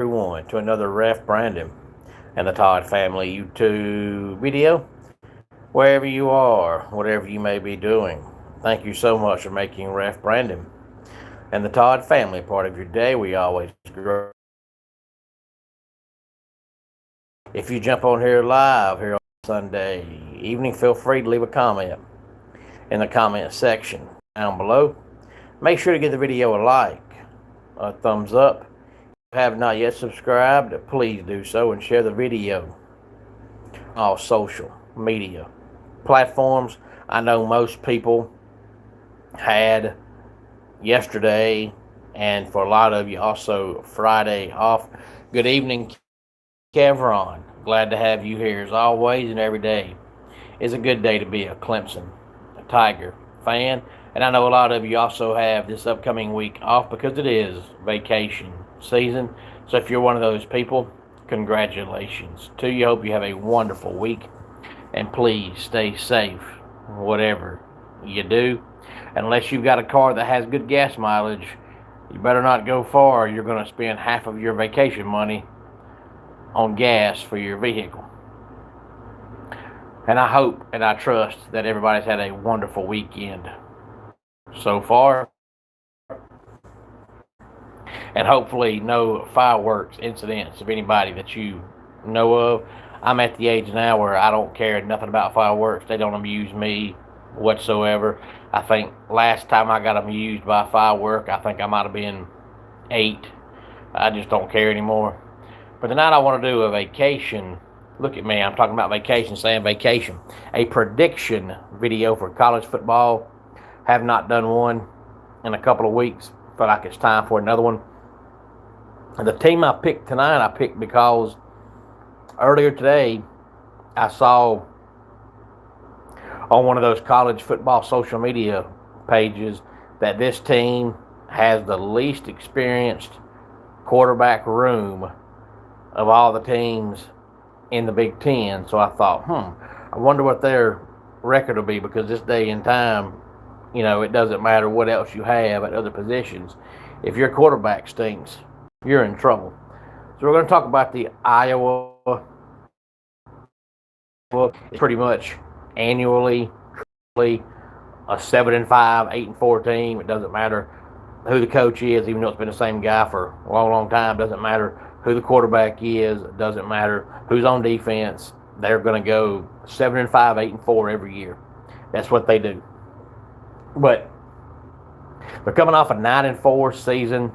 everyone to another Ref Brandon and the Todd Family YouTube video. Wherever you are, whatever you may be doing, thank you so much for making Ref Brandon and the Todd Family part of your day. We always grow. If you jump on here live here on Sunday evening, feel free to leave a comment in the comment section down below. Make sure to give the video a like, a thumbs up. If you have not yet subscribed, please do so and share the video on all social media platforms. I know most people had yesterday, and for a lot of you also Friday off. Good evening, Kevron. Glad to have you here as always, and every day is a good day to be a Clemson, a Tiger fan. And I know a lot of you also have this upcoming week off because it is vacation season. So if you're one of those people, congratulations to you. Hope you have a wonderful week. And please stay safe, whatever you do. Unless you've got a car that has good gas mileage, you better not go far. You're going to spend half of your vacation money on gas for your vehicle. And I hope and I trust that everybody's had a wonderful weekend so far. And hopefully no fireworks incidents of anybody that you know of. I'm at the age now where I don't care nothing about fireworks. They don't amuse me whatsoever. I think last time I got amused by a firework, I think I might have been 8. I just don't care anymore. But tonight I want to do a vacation. Look at me, I'm talking about vacation, saying vacation. A prediction video for college football. Have not done one in a couple of weeks. Feel like it's time for another one. And the team I picked tonight, I picked because earlier today I saw on one of those college football social media pages that this team has the least experienced quarterback room of all the teams in the Big Ten. So I thought, I wonder what their record will be, because this day and time, you know, it doesn't matter what else you have at other positions. If your quarterback stinks, you're in trouble. So we're going to talk about the Iowa. Pretty much annually a 7-5, 8-4 team. It doesn't matter who the coach is, even though it's been the same guy for a long time. Doesn't matter who the quarterback is. It doesn't matter who's on defense. They're going to go 7-5, 8-4 every year. That's what they do. But they're coming off a 9-4 season,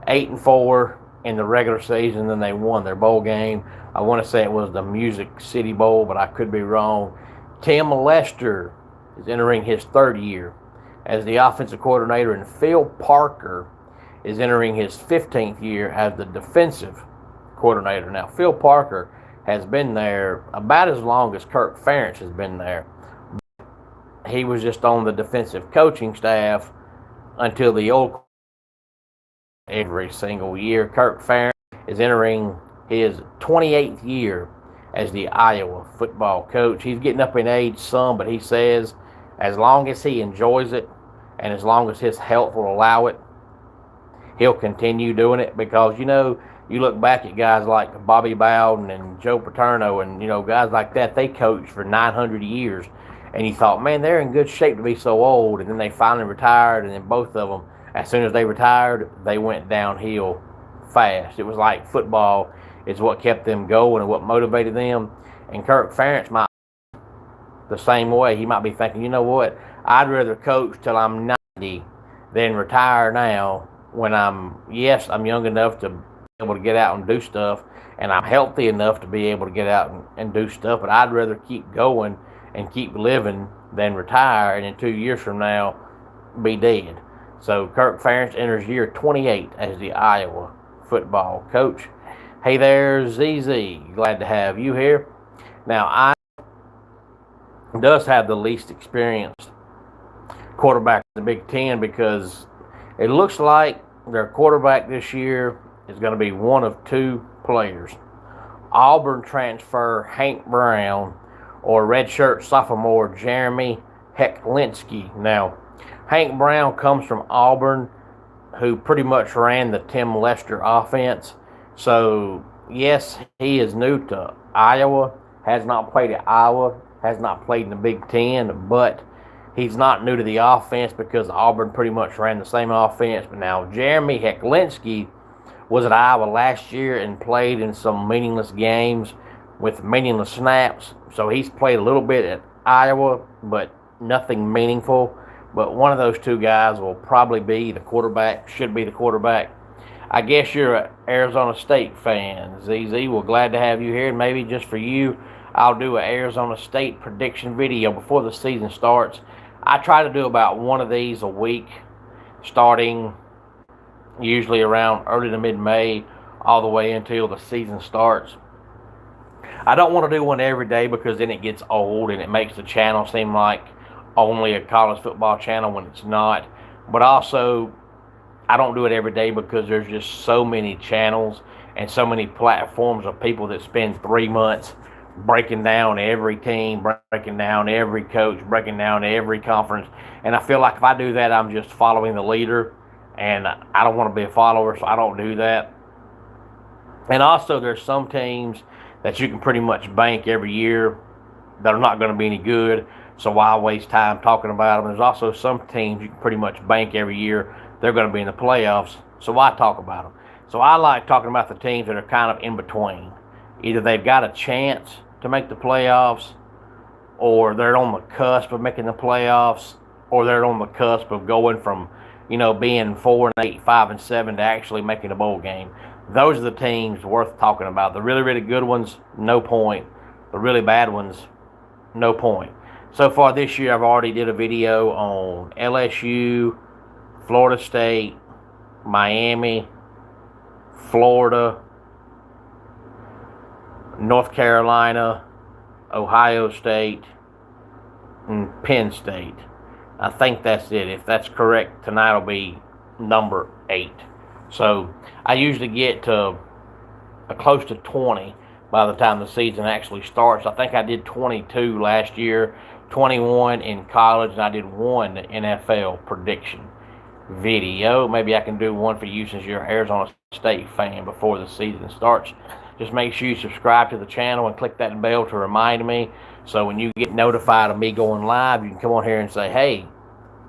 8-4 in the regular season. Then they won their bowl game. I want to say it was the Music City Bowl, but I could be wrong. Tim Lester is entering his 3rd year as the offensive coordinator, and Phil Parker is entering his 15th year as the defensive coordinator. Now, Phil Parker has been there about as long as Kirk Ferentz has been there. He was just on the defensive coaching staff until the old every single year. Kirk Ferentz is entering his 28th year as the Iowa football coach. He's getting up in age some, but he says as long as he enjoys it and as long as his health will allow it, he'll continue doing it. Because, you know, you look back at guys like Bobby Bowden and Joe Paterno and, you know, guys like that, they coached for 900 years. And you thought, man, they're in good shape to be so old. And then they finally retired, and then both of them, as soon as they retired, they went downhill fast. It was like football is what kept them going and what motivated them. And Kirk Ferentz might be the same way. He might be thinking, you know what, I'd rather coach till I'm 90 than retire now when I'm young enough to be able to get out and do stuff, and I'm healthy enough to be able to get out and do stuff, but I'd rather keep going and keep living than retire and in 2 years from now be dead. So Kirk Ferentz enters year 28 as the Iowa football coach. Hey there, ZZ. Glad to have you here. Now, Iowa does have the least experienced quarterback in the Big Ten, because it looks like their quarterback this year is going to be one of 2 players. Auburn transfer Hank Brown or redshirt sophomore Jeremy Hecklinski. Now, Hank Brown comes from Auburn, who pretty much ran the Tim Lester offense. So, yes, he is new to Iowa, has not played at Iowa, has not played in the Big Ten, but he's not new to the offense because Auburn pretty much ran the same offense. But now, Jeremy Hecklinski was at Iowa last year and played in some meaningless games with meaningless snaps. So he's played a little bit at Iowa, but nothing meaningful. But one of those two guys will probably be the quarterback, should be the quarterback. I guess you're an Arizona State fan, ZZ. We're glad to have you here. And maybe just for you, I'll do an Arizona State prediction video before the season starts. I try to do about one of these a week, starting usually around early to mid-May, all the way until the season starts. I don't want to do one every day because then it gets old and it makes the channel seem like only a college football channel when it's not. But also, I don't do it every day because there's just so many channels and so many platforms of people that spend 3 months breaking down every team, breaking down every coach, breaking down every conference. And I feel like if I do that, I'm just following the leader. And I don't want to be a follower, so I don't do that. And also, there's some teams that you can pretty much bank every year that are not going to be any good. So why waste time talking about them? There's also some teams you can pretty much bank every year they're going to be in the playoffs. So why talk about them? So I like talking about the teams that are kind of in between. Either they've got a chance to make the playoffs, or they're on the cusp of making the playoffs, or they're on the cusp of going from, being 4-8, 5-7 to actually making a bowl game. Those are the teams worth talking about. The really, really good ones, no point. The really bad ones, no point. So far this year, I've already did a video on LSU, Florida State, Miami, Florida, North Carolina, Ohio State, and Penn State. I think that's it. If that's correct, tonight will be number 8. So I usually get to close to 20 by the time the season actually starts. I think I did 22 last year, 21 in college, and I did one NFL prediction video. Maybe I can do one for you since you're an Arizona State fan before the season starts. Just make sure you subscribe to the channel and click that bell to remind me. So when you get notified of me going live, you can come on here and say, hey,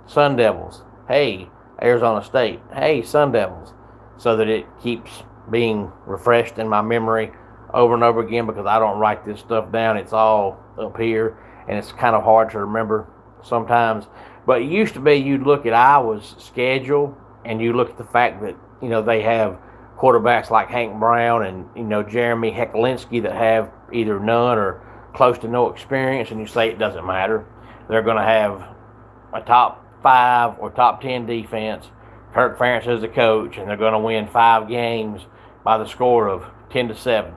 Sun Devils. Hey, Arizona State. Hey, Sun Devils. So that it keeps being refreshed in my memory over and over again, because I don't write this stuff down. It's all up here, and it's kind of hard to remember sometimes. But it used to be you'd look at Iowa's schedule, and you look at the fact that, they have quarterbacks like Hank Brown and, Jeremy Hecklinski that have either none or close to no experience, and you say it doesn't matter. They're going to have a top 5 or top 10 defense. Kirk Ferentz is the coach, and they're going to win 5 games by the score of 10-7.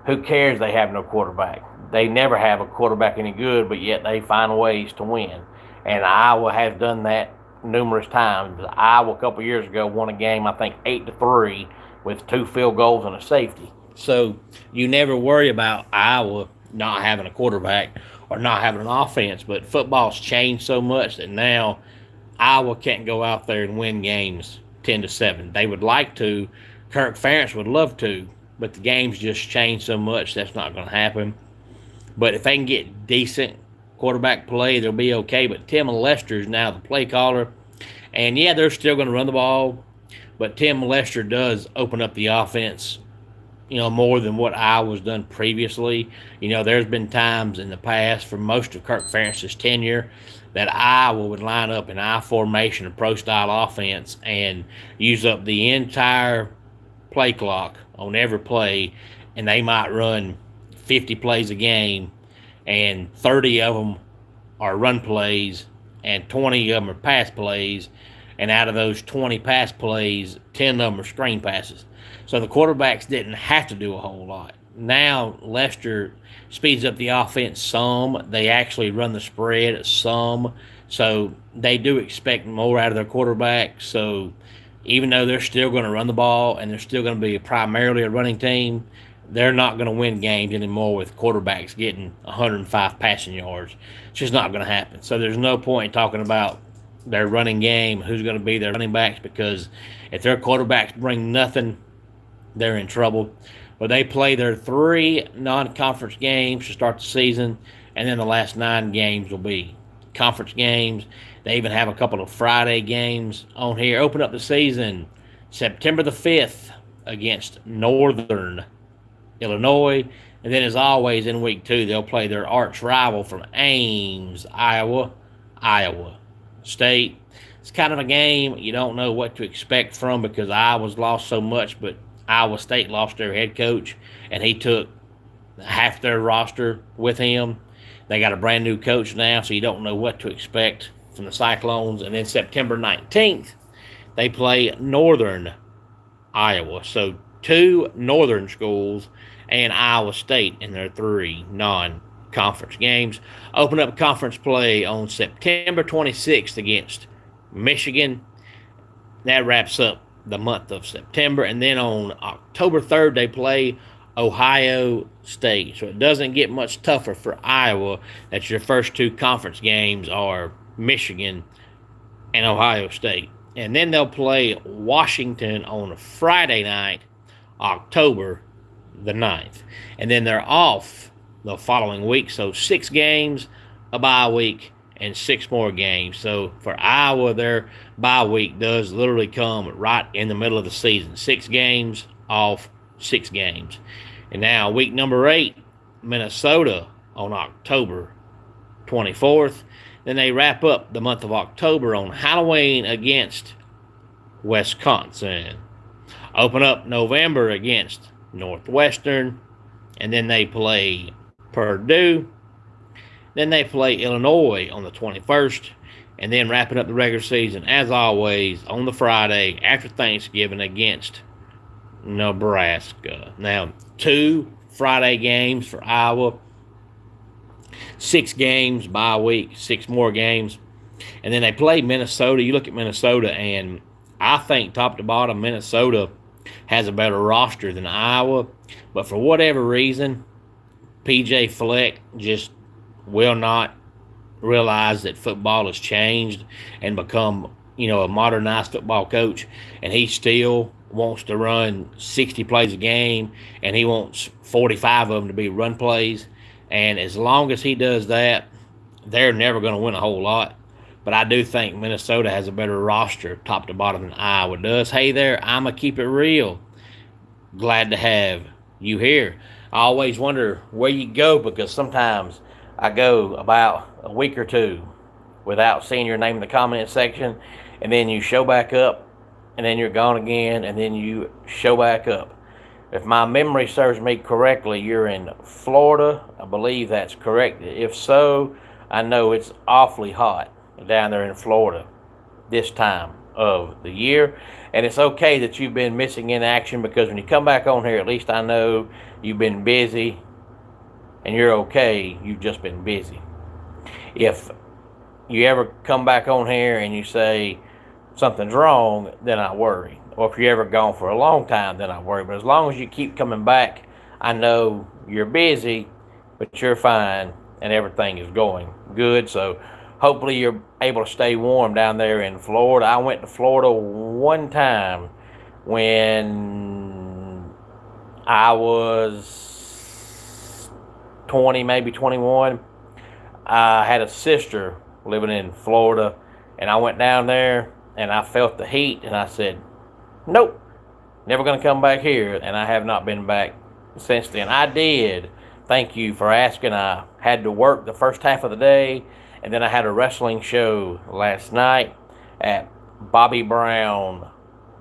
Who cares they have no quarterback? They never have a quarterback any good, but yet they find ways to win. And Iowa has done that numerous times. Iowa a couple years ago won a game, I think 8-3, with 2 field goals and a safety. So you never worry about Iowa not having a quarterback or not having an offense. But football's changed so much that now Iowa can't go out there and win games 10-7. They would like to. Kirk Ferentz would love to, but the game's just changed so much that's not going to happen. But if they can get decent quarterback play, they'll be okay. But Tim Lester is now the play caller. And, yeah, they're still going to run the ball, but Tim Lester does open up the offense, more than what Iowa's done previously. There's been times in the past for most of Kirk Ferentz's tenure that Iowa would line up in I formation, a pro-style offense, and use up the entire play clock on every play, and they might run 50 plays a game, and 30 of them are run plays, and 20 of them are pass plays, and out of those 20 pass plays, 10 of them are screen passes. So the quarterbacks didn't have to do a whole lot. Now Lester speeds up the offense some. They actually run the spread some. So they do expect more out of their quarterback. So even though they're still going to run the ball and they're still going to be primarily a running team, they're not going to win games anymore with quarterbacks getting 105 passing yards. It's just not going to happen. So there's no point talking about their running game, who's going to be their running backs, because if their quarterbacks bring nothing they're in trouble. But they play their 3 non-conference games to start the season, and then the last 9 games will be conference games. They even have a couple of Friday games on here. Open up the season September the 5th against Northern Illinois. And then, as always, in week 2, they'll play their arch rival from Ames, Iowa State. It's kind of a game you don't know what to expect from because Iowa's lost so much, but Iowa State lost their head coach, and he took half their roster with him. They got a brand new coach now, so you don't know what to expect from the Cyclones. And then September 19th, they play Northern Iowa. So 2 northern schools and Iowa State in their 3 non-conference games. Open up conference play on September 26th against Michigan. That wraps up the month of September. And then on October 3rd, they play Ohio State. So it doesn't get much tougher for Iowa that your first 2 conference games are Michigan and Ohio State. And then they'll play Washington on Friday night, October the 9th. And then they're off the following week. So 6 games, a bye week, and 6 more games. So for Iowa, their bye week does literally come right in the middle of the season. 6 games off, 6 games. And now week number 8, Minnesota on October 24th. Then they wrap up the month of October on Halloween against Wisconsin. Open up November against Northwestern. And then they play Purdue. Then they play Illinois on the 21st. And then wrapping up the regular season, as always, on the Friday after Thanksgiving against Nebraska. Now, 2 Friday games for Iowa. 6 games bye week, 6 more games. And then they play Minnesota. You look at Minnesota, and I think top to bottom, Minnesota has a better roster than Iowa. But for whatever reason, P.J. Fleck just will not realize that football has changed and become, a modernized football coach. And he still wants to run 60 plays a game, and he wants 45 of them to be run plays. And as long as he does that, they're never going to win a whole lot. But I do think Minnesota has a better roster top to bottom than Iowa does. Hey there, I'm going to keep it real. Glad to have you here. I always wonder where you go because sometimes I go about a week or 2 without seeing your name in the comment section, and then you show back up, and then you're gone again, and then you show back up. If my memory serves me correctly, you're in Florida. I believe that's correct. If so, I know it's awfully hot down there in Florida this time of the year. And it's okay that you've been missing in action because when you come back on here, at least I know you've been busy and you're okay. You've just been busy. If you ever come back on here and you say something's wrong, then I worry. Or if you're ever gone for a long time, then I worry. But as long as you keep coming back, I know you're busy, but you're fine and everything is going good. So hopefully you're able to stay warm down there in Florida. I went to Florida one time when I was 20, maybe 21. I had a sister living in Florida, and I went down there and I felt the heat and I said, nope, never going to come back here. And I have not been back since then. I did. Thank you for asking. I had to work the first half of the day, and then I had a wrestling show last night at Bobby Brown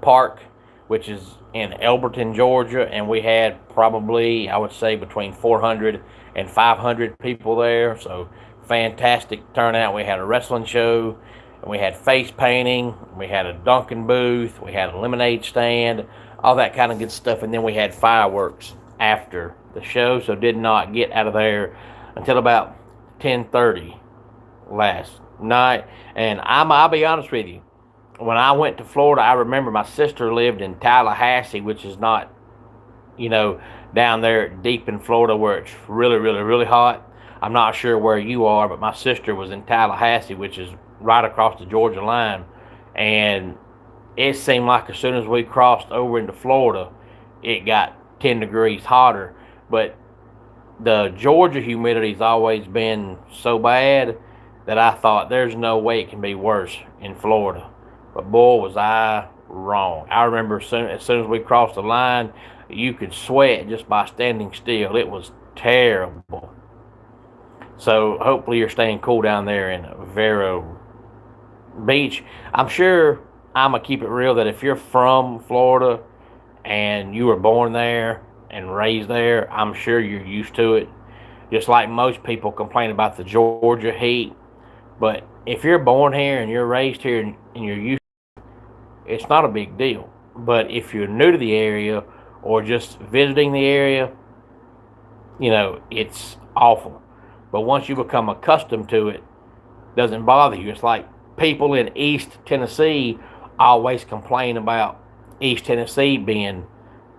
Park, which is in Elberton, Georgia, and we had probably, I would say, between 400 and 500 people there. So fantastic turnout. We had a wrestling show, and we had face painting, we had a Dunkin' booth, we had a lemonade stand, all that kind of good stuff, and then we had fireworks after the show, so did not get out of there until about 10:30 last night. And I'll be honest with you, when I went to Florida, I remember my sister lived in Tallahassee, which is not, down there deep in Florida where it's really, really, really hot. I'm not sure where you are, but my sister was in Tallahassee, which is right across the Georgia line, and it seemed like as soon as we crossed over into Florida, it got 10 degrees hotter. But the Georgia humidity's always been so bad that I thought there's no way it can be worse in Florida. But boy, was I wrong. I remember as soon as we crossed the line, you could sweat just by standing still. It was terrible. So hopefully you're staying cool down there in Vero Beach. I'm sure I'm going to keep it real that if you're from Florida and you were born there and raised there, I'm sure you're used to it. Just like most people complain about the Georgia heat. But if you're born here and you're raised here and you're used to it, it's not a big deal. But if you're new to the area or just visiting the area, it's awful. But once you become accustomed to it, it doesn't bother you. It's like people in East Tennessee always complain about East Tennessee being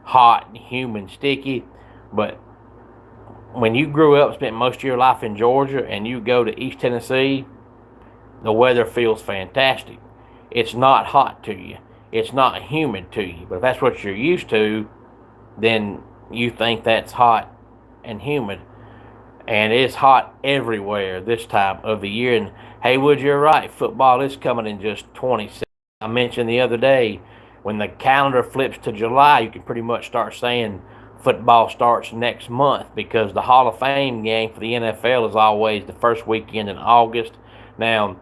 hot and humid, sticky. But when you grew up, spent most of your life in Georgia, and you go to East Tennessee, the weather feels fantastic. It's not hot to you. It's not humid to you. But if that's what you're used to, then you think that's hot and humid. And it's hot everywhere this time of the year. And Haywood, you're right. Football is coming in just 26. I mentioned the other day, when the calendar flips to July, you can pretty much start saying football starts next month, because the Hall of Fame game for the NFL is always the first weekend in August. Now,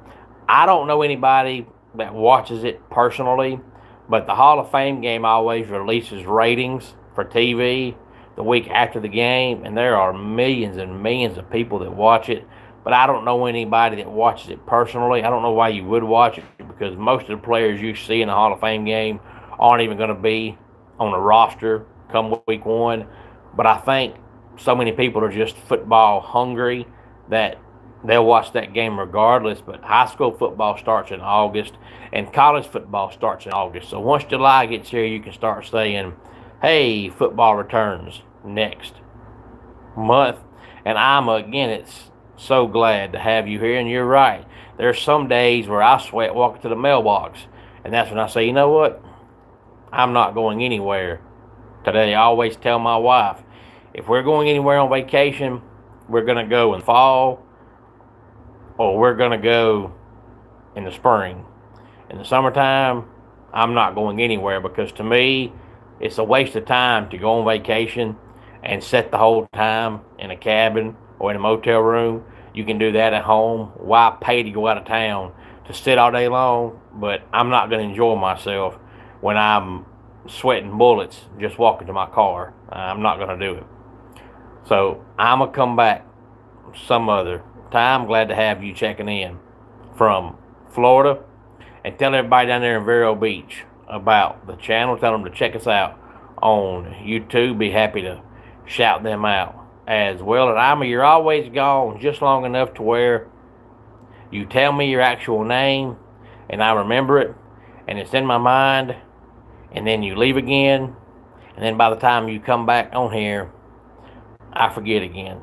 I don't know anybody that watches it personally, but the Hall of Fame game always releases ratings for TV the week after the game, and there are millions and millions of people that watch it. But I don't know anybody that watches it personally. I don't know why you would watch it, because most of the players you see in the Hall of Fame game aren't even going to be on the roster come week one. But I think so many people are just football hungry that they'll watch that game regardless. But high school football starts in August, and college football starts in August. So once July gets here, you can start saying, hey, football returns next month. And again, it's so glad to have you here. And you're right. There's some days where I sweat walking to the mailbox. And that's when I say, you know what? I'm not going anywhere today. I always tell my wife, if we're going anywhere on vacation, we're going to go in fall, or we're going to go in the spring. In the summertime, I'm not going anywhere, because to me, it's a waste of time to go on vacation and sit the whole time in a cabin or in a motel room. You can do that at home. Why pay to go out of town to sit all day long? But I'm not going to enjoy myself when I'm sweating bullets just walking to my car. I'm not going to do it. So I'm going to come back some other time. Glad to have you checking in from Florida. And tell everybody down there in Vero Beach about the channel. Tell them to check us out on YouTube. Be happy to shout them out as well. And you're always gone just long enough to where you tell me your actual name and I remember it and it's in my mind, and then you leave again, and then by the time you come back on here, I forget again.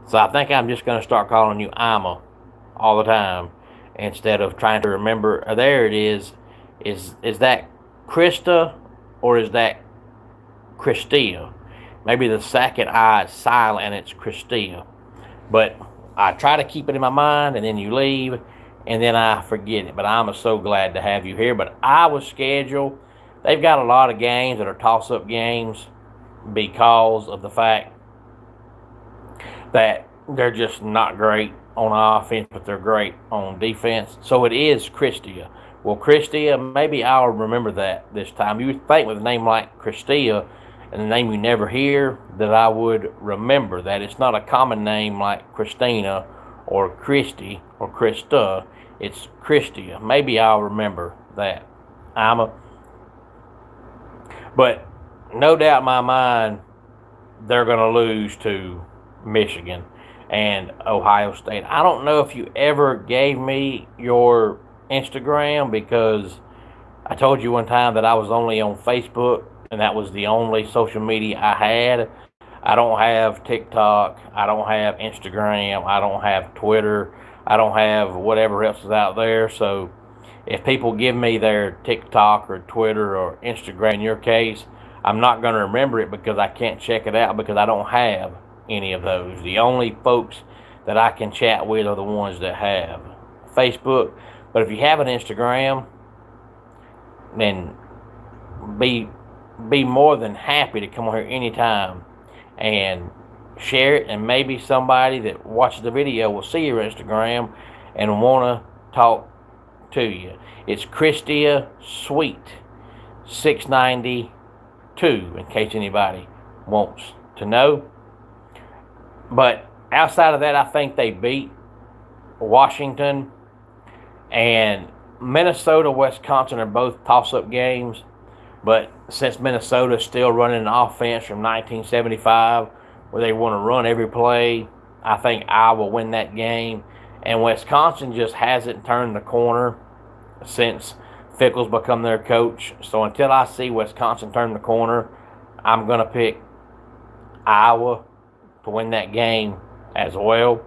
So I think I'm just going to start calling you Ima all the time instead of trying to remember. There it is. Is that Krista or is that Christia? Maybe the second I is silent and it's Christia. But I try to keep it in my mind, and then you leave, and then I forget it. But I'm so glad to have you here. But I was scheduled. They've got a lot of games that are toss-up games because of the fact that they're just not great on offense, but they're great on defense. So it is Christia. Well, Christia, maybe I'll remember that this time. You would think with a name like Christia and a name you never hear that I would remember that. It's not a common name like Christina or Christy or Krista. It's Christia. Maybe I'll remember that. But no doubt in my mind, they're going to lose to Michigan and Ohio State. I don't know if you ever gave me your Instagram, because I told you one time that I was only on Facebook, and that was the only social media I had. I don't have TikTok. I don't have Instagram. I don't have Twitter. I don't have whatever else is out there. So if people give me their TikTok or Twitter or Instagram, in your case, I'm not going to remember it because I can't check it out because I don't have any of those. The only folks that I can chat with are the ones that have Facebook. But if you have an Instagram, then be more than happy to come on here anytime and share it, and maybe somebody that watches the video will see your Instagram and want to talk to you. It's Christia Sweet 692 in case anybody wants to know. But outside of that, I think they beat Washington, and Minnesota, Wisconsin are both toss-up games. But since Minnesota's still running an offense from 1975 where they want to run every play, I think Iowa will win that game. And Wisconsin just hasn't turned the corner since Fickell's become their coach. So until I see Wisconsin turn the corner, I'm going to pick Iowa to win that game as well.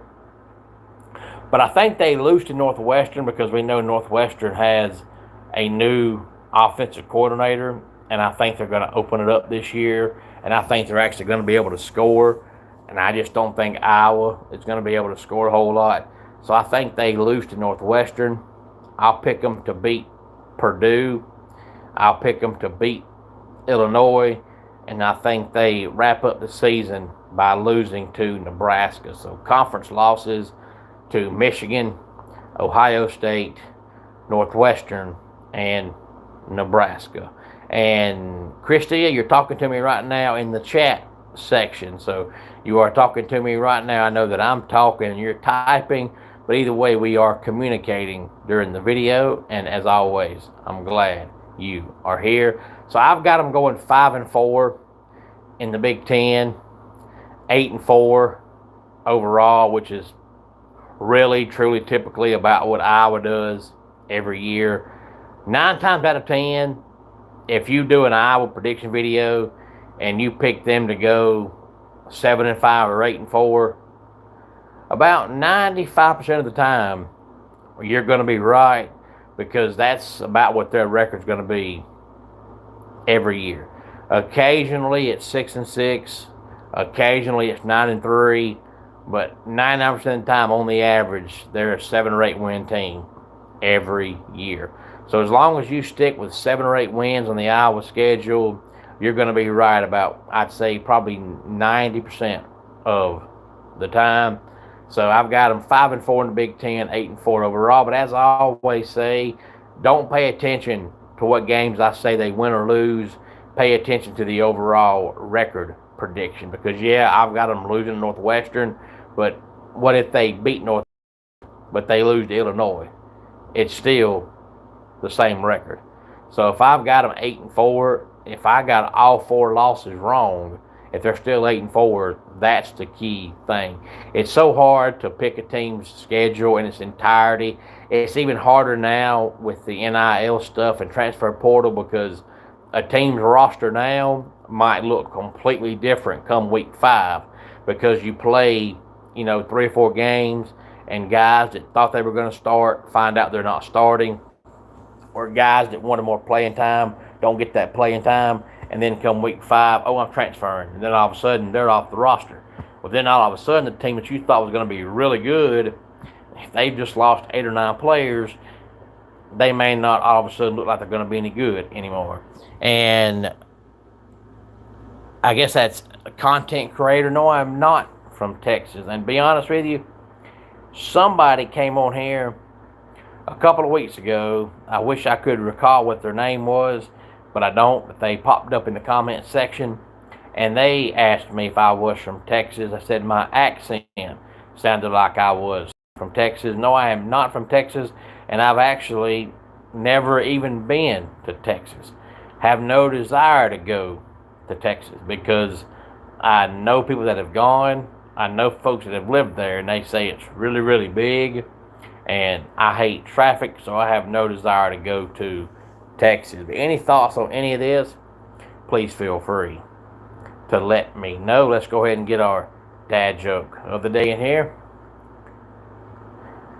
But I think they lose to Northwestern because we know Northwestern has a new offensive coordinator, and I think they're going to open it up this year, and I think they're actually going to be able to score, and I just don't think Iowa is going to be able to score a whole lot. So I think they lose to Northwestern. I'll pick them to beat Purdue. I'll pick them to beat Illinois, and I think they wrap up the season by losing to Nebraska. So conference losses to Michigan, Ohio State, Northwestern, and Nebraska. And Christia, you're talking to me right now in the chat section. So you are talking to me right now. I know that I'm talking and you're typing, but either way, we are communicating during the video. And as always, I'm glad you are here. So I've got them going 5-4 in the Big Ten, 8-4 overall, which is really, truly, typically about what Iowa does every year. 9 times out of 10, if you do an Iowa prediction video and you pick them to go 7-5 or 8-4, about 95% of the time you're going to be right, because that's about what their record's going to be every year. Occasionally it's 6-6, occasionally it's 9-3, but 99% of the time, on the average, they're a 7 or 8 win team every year. So as long as you stick with 7 or 8 wins on the Iowa schedule, you're going to be right about, I'd say, probably 90% of the time. So I've got them 5-4 in the Big Ten, 8-4 overall. But as I always say, don't pay attention to what games I say they win or lose. Pay attention to the overall record prediction. Because, yeah, I've got them losing to Northwestern. But what if they beat Northwestern, but they lose to Illinois? It's still the same record. So if I've got them 8-4, if I got all 4 losses wrong, if they're still 8-4, that's the key thing. It's so hard to pick a team's schedule in its entirety. It's even harder now with the NIL stuff and transfer portal, because a team's roster now might look completely different come week 5, because you play, 3 or 4 games, and guys that thought they were going to start find out they're not starting, or guys that wanted more playing time don't get that playing time, and then come week 5, oh, I'm transferring, and then all of a sudden they're off the roster. Well, then all of a sudden the team that you thought was going to be really good, if they've just lost 8 or 9 players, they may not all of a sudden look like they're going to be any good anymore. And I guess that's a content creator. No, I'm not from Texas. And to be honest with you, somebody came on here a couple of weeks ago. I wish I could recall what their name was, but I don't. But they popped up in the comment section, and they asked me if I was from Texas. I said my accent sounded like I was from Texas. No, I am not from Texas, and I've actually never even been to Texas. Have no desire to go to Texas, because I know people that have gone. I know folks that have lived there, and they say it's really, really big, and I hate traffic, so I have no desire to go to Texas. But any thoughts on any of this, please feel free to let me know. Let's go ahead and get our dad joke of the day in here.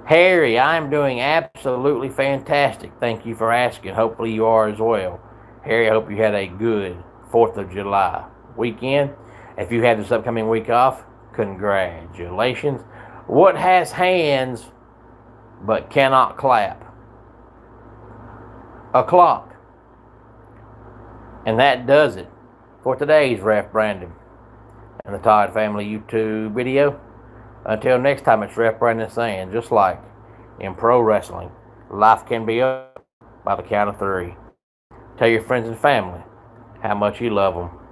Harry, I'm doing absolutely fantastic. Thank you for asking. Hopefully you are as well. Harry, I hope you had a good 4th of July weekend. If you have this upcoming week off, congratulations. What has hands but cannot clap? A clock. And that does it for today's Ref Brandon and the Todd Family YouTube video. Until next time, it's Ref Brandon saying, just like in pro wrestling, life can be up by the count of 3. Tell your friends and family how much you love them.